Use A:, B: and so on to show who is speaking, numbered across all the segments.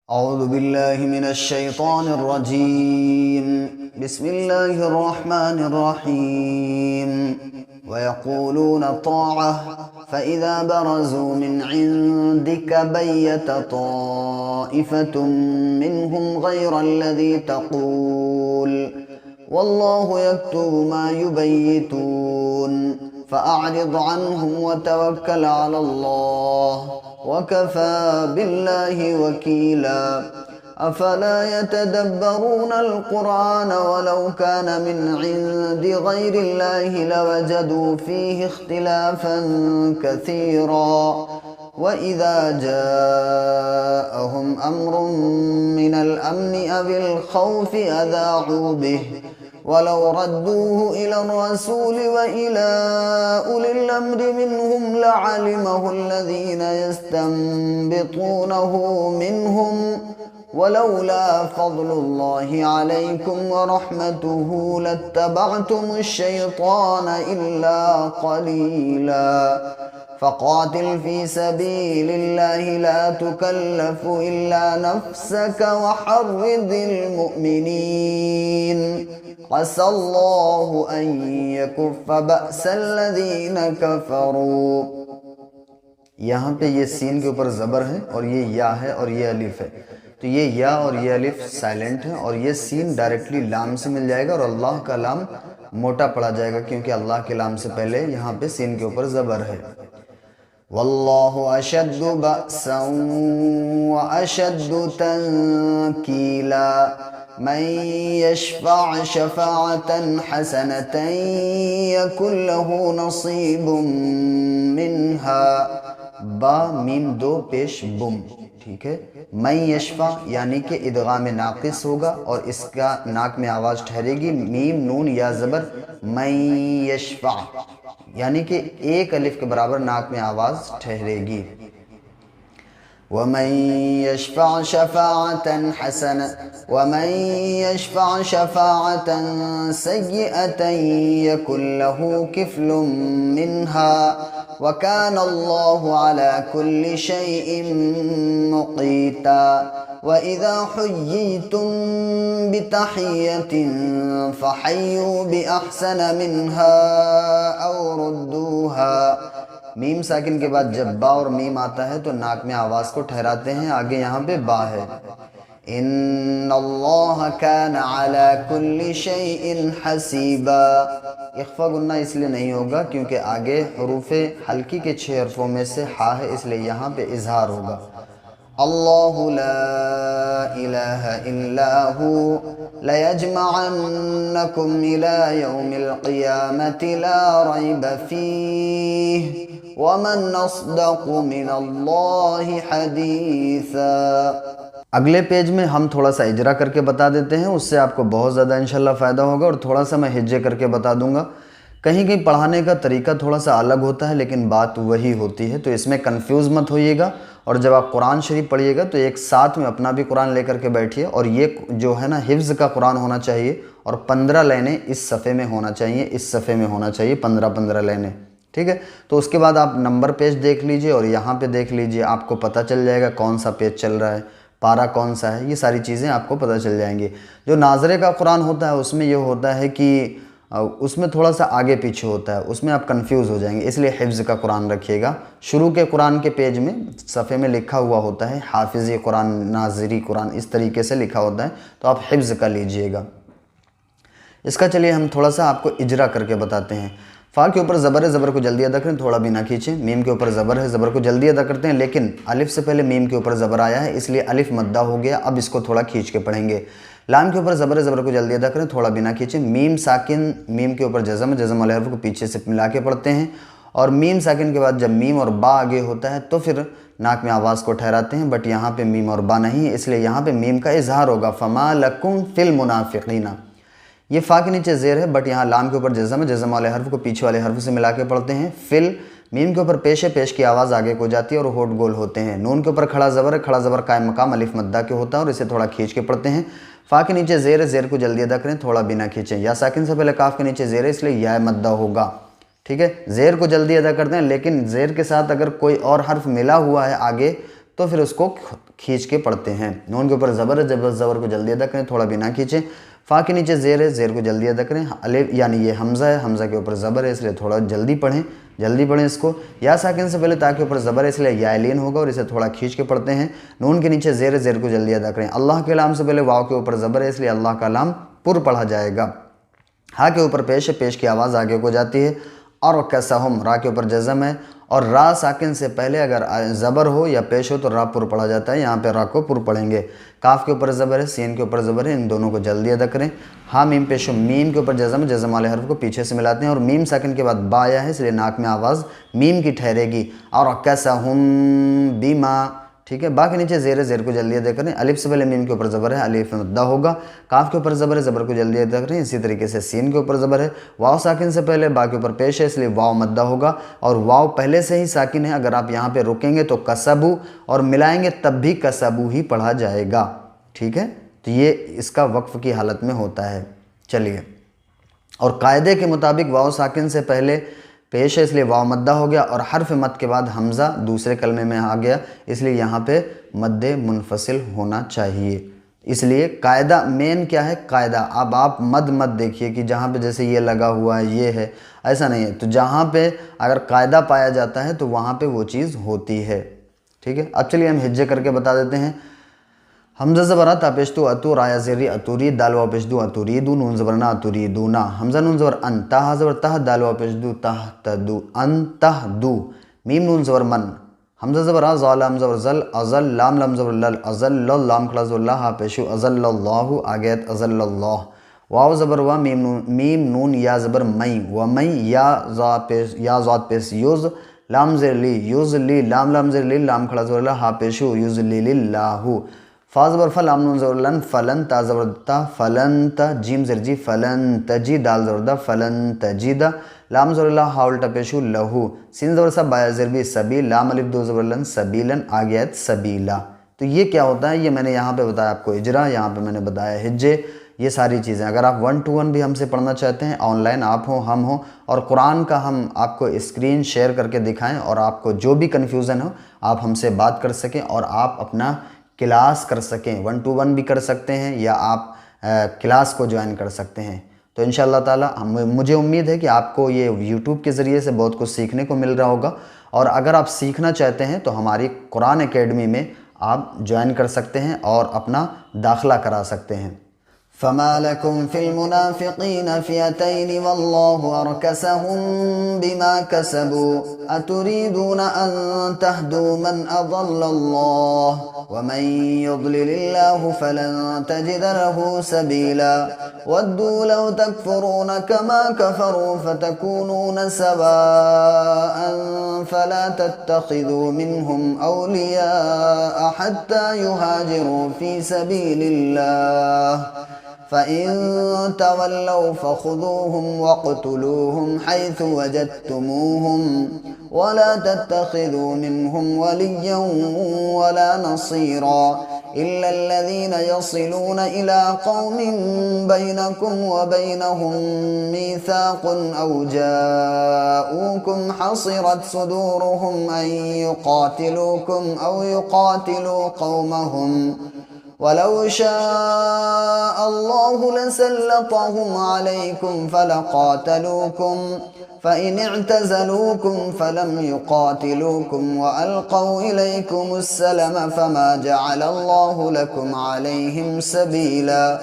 A: أعوذ بالله من الشيطان الرجيم. بسم الله الرحمن الرحيم. ويقولون طاعة فإذا برزوا من عندك بيت طائفة منهم غير الذي تقول والله يكتب ما يبيتون فأعرض عنهم وتوكل على الله وكفى بالله وكيلا. أفلا يتدبرون القرآن ولو كان من عند غير الله لوجدوا فيه اختلافا كثيرا وإذا جاءهم أمر من الأمن أو الخوف أذاعوا به ولو ردوه إلى الرسول وإلى أولي الأمر منهم لعلمه الذين يستنبطونه منهم ولولا فضل الله عليكم ورحمته لاتبعتم الشيطان إلا قليلا. فقاتل في سبيل الله لا تكلف إلا نفسك وحرض المؤمنين عسى الله أن يكف بأس الذين كفروا. یہاں پہ یہ سین کے اوپر زبر ہے اور یہ یا ہے اور یہ الف ہے، تو یہ یا اور یہ الف سائلنٹ ہے اور یہ سین ڈائریکٹلی لام سے مل جائے گا اور اللہ کا لام موٹا پڑا جائے گا کیونکہ اللہ کے لام سے پہلے یہاں پہ سین کے اوپر زبر ہے. واللہ اشد بأسا واشد تنکیلا من یشفع شفاعة حسنة یکن له نصیب منها. با میم دو پیش بم، ٹھیک ہے. من یشفع یعنی کہ ادغام ناقص ہوگا اور اس کا ناک میں آواز ٹھہرے گی، میم نون یا زبر. من یشفع یعنی کہ ایک الف کے برابر ناک میں آواز ٹھہرے گی. ومن یشفع شفاعة حسنة ومن یشفع شفاعة سیئة یکن له کفل منها وكان الله على كل شيء مقيتا. وإذا حييتم بتحية فحيوا بأحسن منها أو ردوها. میم ساکن کے بعد جب با اور میم آتا ہے تو ناک میں آواز کو ٹھہراتے ہیں، آگے یہاں پہ با ہے. ان اللہ کان علی کل شیء حسیبا. اخفا گنہ اس لیے نہیں ہوگا کیونکہ آگے حروف حلقی کے 6 حرفوں میں سے ہا ہے، اس لیے یہاں پہ اظہار ہوگا. اللہ لا الہ الا ہو لیجمعنکم الی یوم القیامة لا ریب فیہ ومن اصدق من اللہ حدیثا. اگلے پیج میں ہم تھوڑا سا اجرا کر کے بتا دیتے ہیں، اس سے آپ کو بہت زیادہ انشاءاللہ فائدہ ہوگا، اور تھوڑا سا میں ہجے کر کے بتا دوں گا. کہیں کہیں پڑھانے کا طریقہ تھوڑا سا الگ ہوتا ہے لیکن بات وہی ہوتی ہے، تو اس میں کنفیوز مت ہوئیے گا. اور جب آپ قرآن شریف پڑھیے گا تو ایک ساتھ میں اپنا بھی قرآن لے کر کے بیٹھیے، اور یہ جو ہے نا حفظ کا قرآن ہونا چاہیے، اور 15 لائنیں اس صفحے میں ہونا چاہیے، اس صفحے میں ہونا چاہیے 15 لائنیں، ٹھیک ہے. تو اس کے بعد آپ نمبر پیج دیکھ لیجئے اور یہاں پہ دیکھ لیجئے، آپ کو پتہ چل جائے گا کون سا پیج چل رہا ہے، پارہ کون سا ہے، یہ ساری چیزیں آپ کو پتہ چل جائیں گی. جو ناظرے کا قرآن ہوتا ہے اس میں یہ ہوتا ہے کہ اس میں تھوڑا سا آگے پیچھے ہوتا ہے، اس میں آپ کنفیوز ہو جائیں گے، اس لیے حفظ کا قرآن رکھیے گا. شروع کے قرآن کے پیج میں صفحے میں لکھا ہوا ہوتا ہے حافظی قرآن، ناظری قرآن، اس طریقے سے لکھا ہوتا ہے، تو آپ حفظ کا لیجئے گا. اس کا چلیے ہم تھوڑا سا آپ کو اجرا کر کے بتاتے ہیں. فا کے اوپر زبر ہے، زبر کو جلدی ادا کریں، تھوڑا بھی نہ کھینچیں. میم کے اوپر زبر ہے، زبر کو جلدی ادا کرتے ہیں، لیکن الف سے پہلے میم کے اوپر زبر آیا ہے اس لیے الف مدہ ہو گیا. اب اس کو تھوڑا کھینچ کے پڑھیں گے. لام کے اوپر زبر ہے، زبر کو جلدی ادا کریں، تھوڑا بھی نہ کھینچیں. میم ساکن، میم کے اوپر جزم ہے، جزم والے حرف کو پیچھے سے ملا کے پڑھتے ہیں. اور میم ساکن کے بعد جب میم اور با آگے ہوتا ہے تو پھر ناک میں آواز کو ٹھہراتے ہیں، بٹ یہاں پہ میم اور با نہیں ہے اس لیے یہاں پہ میم کا اظہار ہوگا. فما لکم فی المنافقین. یہ فا کے نیچے زیر ہے، بٹ یہاں لام کے اوپر جزم ہے، جزم والے حرف کو پیچھے والے حرف سے ملا کے پڑھتے ہیں. فل میم کے اوپر پیش ہے، پیش کی آواز آگے کو جاتی ہے اور ہونٹ گول ہوتے ہیں. نون کے اوپر کھڑا زبر ہے، کھڑا زبر قائم مقام الف مدہ کے ہوتا ہے اور اسے تھوڑا کھینچ کے پڑھتے ہیں. فا کے نیچے زیر ہے، زیر کو جلدی ادا کریں، تھوڑا بھی نہ کھینچیں. یا ساکن سے پہلے کاف کے نیچے زیر ہے اس لیے یا مدہ ہوگا، ٹھیک ہے. زیر کو جلدی ادا کرتے ہیں، لیکن زیر کے ساتھ اگر کوئی اور حرف ملا ہوا ہے آگے تو پھر اس کو کھینچ کے پڑھتے ہیں۔ نون کے اوپر زبر ہے، زبر کو جلدی ادا کریں، تھوڑا بھی نہ کھینچیں۔ فا کے نیچے زیر ہے، زیر کو جلدی ادا کریں۔ الف یعنی یہ حمزہ ہے، حمزہ کے اوپر زبر ہے، اس لیے تھوڑا جلدی پڑھیں اس کو۔ یا ساکن سے پہلے تا کے اوپر زبر ہے، اس لیے یا لین ہوگا اور اسے تھوڑا کھینچ کے پڑھتے ہیں۔ نون کے نیچے زیر ہے، زیر کو جلدی ادا کریں۔ اللہ کے لام سے پہلے واو کے اوپر زبر ہے، اس لیے اللہ کا لام پر پڑھا جائے گا۔ ہا کے اوپر پیش ہے، پیش کی آواز آگے کو جاتی ہے۔ اور کسہم، را کے اوپر جزم ہے، اور را ساکن سے پہلے اگر زبر ہو یا پیش ہو تو را پر پڑھا جاتا ہے، یہاں پہ را کو پر پڑھیں گے۔ کاف کے اوپر زبر ہے، سین کے اوپر زبر ہے، ان دونوں کو جلدی ادا کریں۔ ہا میم پیش ہو، میم کے اوپر جزم ہے، جزم والے حرف کو پیچھے سے ملاتے ہیں، اور میم ساکن کے بعد با آیا ہے، اس لیے ناک میں آواز میم کی ٹھہرے گی۔ اور کسہم بما، ٹھیک ہے۔ با کے نیچے زیر ہے، زیر کو جلدی ادا کریں۔ الف سے پہلے میم کے اوپر زبر ہے، الف مدہ ہوگا۔ کاف کے اوپر زبر ہے، زبر کو جلدی ادا کریں۔ اسی طریقے سے سین کے اوپر زبر ہے، واو ساکن سے پہلے با کے اوپر پیش ہے، اس لیے واو مدہ ہوگا، اور واو پہلے سے ہی ساکن ہے، اگر آپ یہاں پہ رکیں گے تو کسبو اور ملائیں گے تب بھی کسبو ہی پڑھا جائے گا، ٹھیک ہے۔ تو یہ اس کا وقف کی حالت میں ہوتا ہے۔ چلیے، اور قاعدے کے مطابق واو ساکن سے پہلے پیش ہے، اس لیے واو مدہ ہو گیا، اور حرف مد کے بعد حمزہ دوسرے کلمے میں آ گیا، اس لیے یہاں پہ مد منفصل ہونا چاہیے۔ اس لیے قاعدہ مین کیا ہے؟ قاعدہ۔ اب آپ مد دیکھیے کہ جہاں پہ جیسے یہ لگا ہوا ہے، یہ ہے، ایسا نہیں ہے، تو جہاں پہ اگر قاعدہ پایا جاتا ہے تو وہاں پہ وہ چیز ہوتی ہے، ٹھیک ہے۔ اب چلیے ہم ہجے کر کے بتا دیتے ہیں۔ حمزہ زبرہ تا پیشتو اتو، رایا زیری اتوری، دال واو پیشدو اتوریدو، نون زبرنا اتوریدونا، حمزہ نون زبر ان، تا زبر تہ، دال واو پیشدو تہ تدو، ان تہ دو، میم نون زبر من، حمزہ زبر آ، زا لام زبر زل، ازل لام لام زبر لل، ازل لل لام کھڑا زبر لا، ہا پیشو ازل اللہ، آگیت ازل اللہ، واو زبر وا، میم نون یا زبر مئی، ومئی، یا زاد پیش یوز، لام زر لی، یوز لی، لام لام زر لی، لام کھڑا زبر لا، ہا پیشو یوز لی للہ، فا زبر فا، لام نون زبر لن، فلن، تا زبر تا، فلن تا، جیم زر جی، فلن تجی، دال زبر دا، فلن تجیدہ، لام زبر لا، ہا الٹا پیشو لہو، سین زبر سا، بایا زر بھی سبی، لام الف دو زبر لن، سبیلن، آگے آیت سبیلا۔ تو یہ کیا ہوتا ہے؟ یہ میں نے یہاں پہ بتایا آپ کو اجرا، یہاں پہ میں نے بتایا ہجے، یہ ساری چیزیں۔ اگر آپ 1 to 1 بھی ہم سے پڑھنا چاہتے ہیں، آن لائن آپ ہوں ہم ہوں، اور قرآن کا ہم آپ کو اسکرین شیئر کر کے دکھائیں، اور آپ کو جو بھی کنفیوژن ہو آپ ہم سے بات کر سکیں اور آپ اپنا کلاس کر سکیں، 1 to 1 بھی کر سکتے ہیں، یا آپ کلاس کو جوائن کر سکتے ہیں۔ تو انشاءاللہ تعالیٰ مجھے امید ہے کہ آپ کو یہ یوٹیوب کے ذریعے سے بہت کچھ سیکھنے کو مل رہا ہوگا، اور اگر آپ سیکھنا چاہتے ہیں تو ہماری قرآن اکیڈمی میں آپ جوائن کر سکتے ہیں اور اپنا داخلہ کرا سکتے ہیں۔ فما لكم في المنافقين فئتين والله أركسهم بما كسبوا أتريدون أن تهدوا من أضل الله ومن يضلل الله فلن تجد له سبيلا ودوا لو تكفرون كما كفروا فتكونون سواء فلا تتخذوا منهم أولياء حتى يهاجروا في سبيل الله فإن تولوا فخذوهم واقتلوهم حيث وجدتموهم ولا تتخذوا منهم وليا ولا نصيرا إلا الذين يصلون إلى قوم بينكم وبينهم ميثاق أو جاءوكم حصرت صدورهم أن يقاتلوكم أو يقاتلوا قومهم ولو شاء الله لسلطهم عليكم فلقاتلوكم فإن اعتزلوكم فلم يقاتلوكم وألقوا إليكم السلم فما جعل الله لكم عليهم سبيلا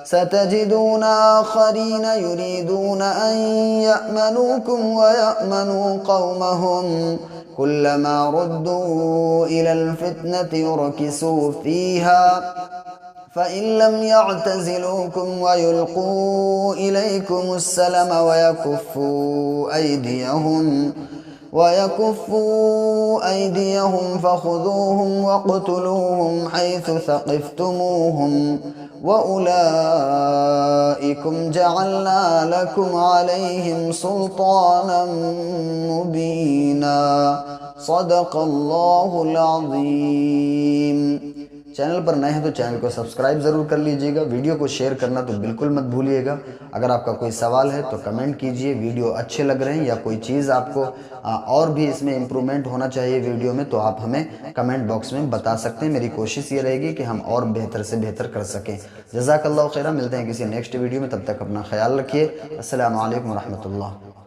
A: ستجدون آخرين يريدون أن يأمنوكم ويأمنوا قومهم كلما ردوا إلى الفتنة ركسوا فيها فإن لم يعتزلوكم ويلقوا إليكم السلم ويكفوا أيديهم فخذوهم واقتلوهم حيث ثقفتموهم وأولئكم جعلنا لكم عليهم سلطانا مبينا صدق الله العظيم۔ چینل پر نئے ہیں تو چینل کو سبسکرائب ضرور کر لیجئے گا، ویڈیو کو شیئر کرنا تو بالکل مت بھولیے گا۔ اگر آپ کا کوئی سوال ہے تو کمنٹ کیجئے، ویڈیو اچھے لگ رہے ہیں یا کوئی چیز آپ کو اور بھی اس میں امپرومنٹ ہونا چاہیے ویڈیو میں، تو آپ ہمیں کمنٹ باکس میں بتا سکتے ہیں۔ میری کوشش یہ رہے گی کہ ہم اور بہتر سے بہتر کر سکیں۔ جزاک اللہ خیرہ، ملتے ہیں کسی نیکسٹ ویڈیو میں، تب تک اپنا خیال رکھیے۔ السلام علیکم ورحمۃ اللہ۔